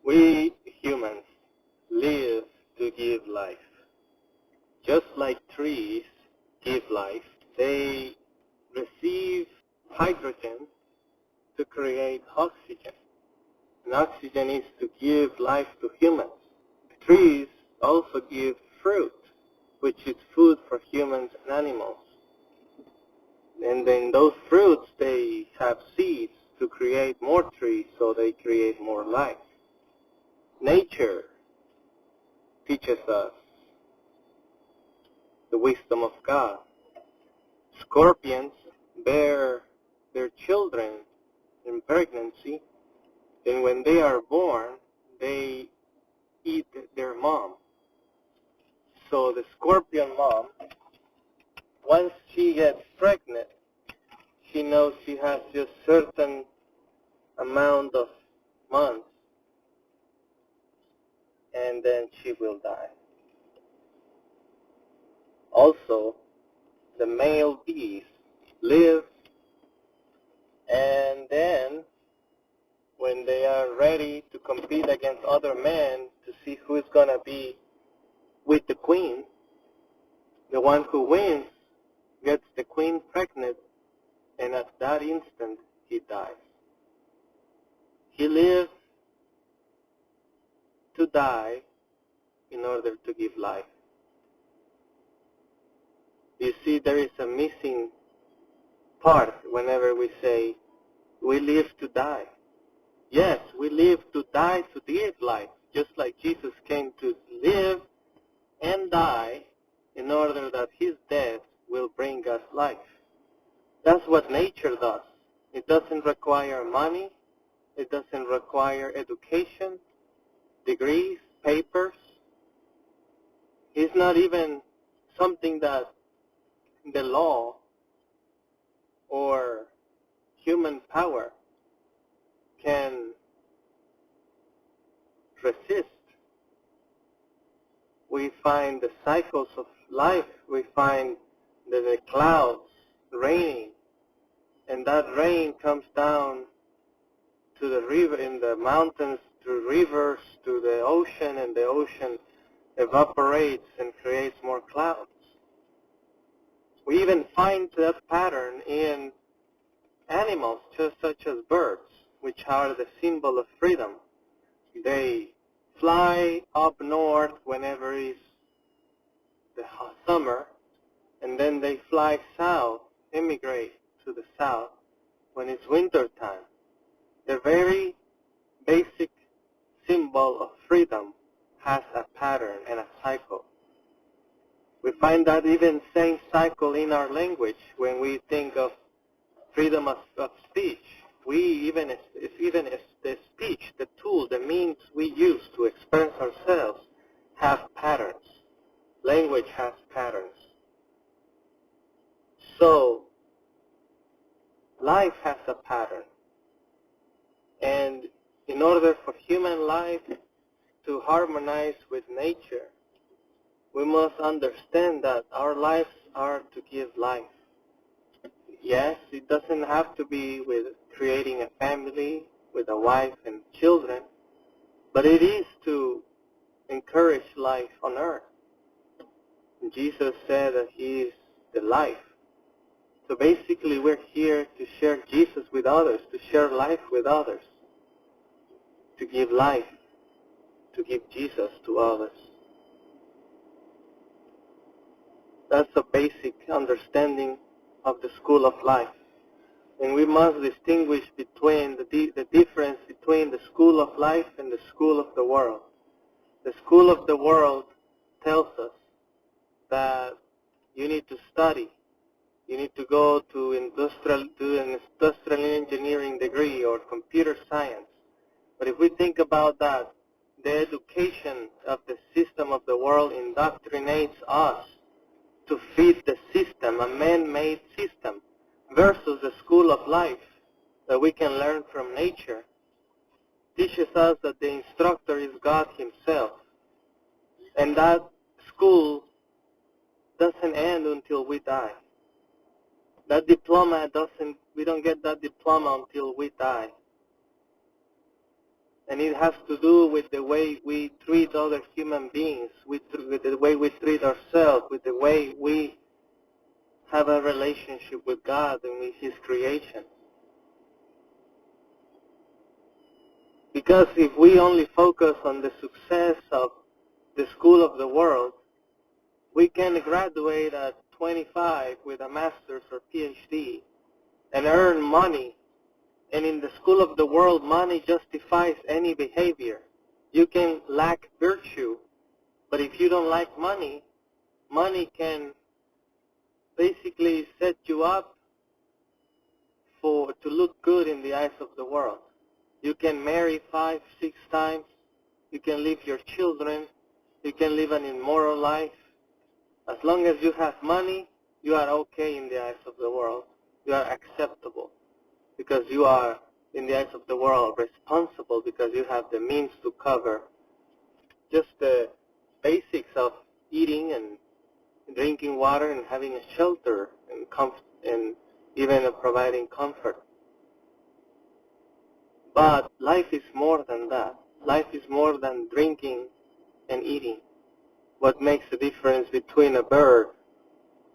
We humans live to give life. Just like trees give life, they receive hydrogen to create oxygen. And oxygen is to give life to humans. Trees also give fruit, which is food for humans and animals. And then those fruits, they have seeds to create more trees, so they create more life. Nature teaches us the wisdom of God. Scorpions bear their children in pregnancy, and when they are born, they eat their mom. So the scorpion mom, once she gets pregnant, she knows she has just certain amount of months, and then she will die. Also, the male bees live, and then when they are ready to compete against other men to see who is going to be with the queen, the one who wins gets the queen pregnant, and at that instant he dies. He lives to die in order to give life. You see, there is a missing part whenever we say we live to die. Yes, we live to die to give life, just like Jesus came to live and die in order that his death will bring us life. That's what nature does. It doesn't require money. It doesn't require education, degrees, papers. It's not even something that the law or human power can resist. We find the cycles of life. We find the clouds raining, and that rain comes down to the river, in the mountains, to rivers, to the ocean, and the ocean evaporates and creates more clouds. We even find that pattern in animals, just such as birds, which are the symbol of freedom. They fly up north whenever it's the summer, and then they fly south, immigrate to the south when it's winter time. The very basic symbol of freedom has a pattern and a cycle. We find that even same cycle in our language when we think of freedom of speech. Even as the speech, the tool, the means we use to express ourselves have patterns. Language has patterns. So, life has a pattern. And in order for human life to harmonize with nature, we must understand that our lives are to give life. Yes, it doesn't have to be with creating a family, with a wife and children, but it is to encourage life on earth. Jesus said that he is the life. So basically we're here to share Jesus with others, to share life with others, to give life, to give Jesus to others. That's a basic understanding of the school of life. And we must distinguish between the difference between the school of life and the school of the world. The school of the world tells us that you need to study. You need to go to an industrial engineering degree or computer science. But if we think about that, the education of the system of the world indoctrinates us to fit the system, a man-made system, versus the school of life that we can learn from nature, teaches us that the instructor is God himself. And that school doesn't end until we die. That diploma we don't get that diploma until we die. And it has to do with the way we treat other human beings, with the way we treat ourselves, with the way we have a relationship with God and with His creation. Because if we only focus on the success of the school of the world, we can graduate at 25 with a master's or PhD and earn money. And in the school of the world, money justifies any behavior. You can lack virtue, but if you don't like money, money can basically set you up to look good in the eyes of the world. You can marry 5, 6 times. You can leave your children. You can live an immoral life. As long as you have money, you are okay in the eyes of the world. You are acceptable because you are, in the eyes of the world, responsible because you have the means to cover just the basics of eating and drinking water and having a shelter and even providing comfort. But life is more than that. Life is more than drinking and eating. What makes the difference between a bird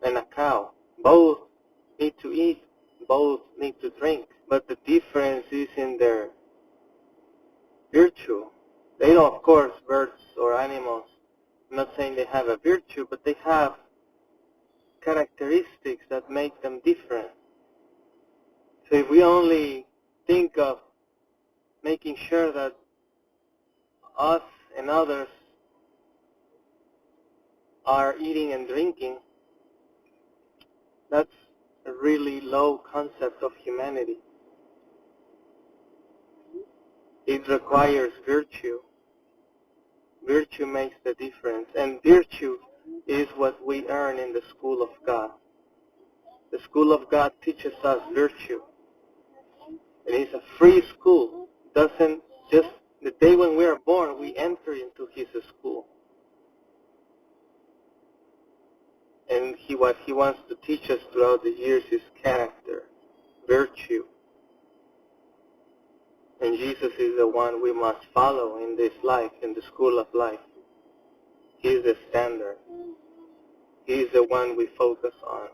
and a cow? Both need to eat, both need to drink, but the difference is in their virtue. They know, of course, birds or animals, I'm not saying they have a virtue, but they have characteristics that make them different. So if we only think of making sure that us and others are eating and drinking, that's a really low concept of humanity. It requires virtue. Virtue makes the difference, and virtue is what we earn in the school of God. The school of God teaches us virtue. And it's a free school. Doesn't just the day when we are born, we enter into His school. And what He wants to teach us throughout the years is character, virtue. And Jesus is the one we must follow in this life, in the school of life. He is the standard. He is the one we focus on.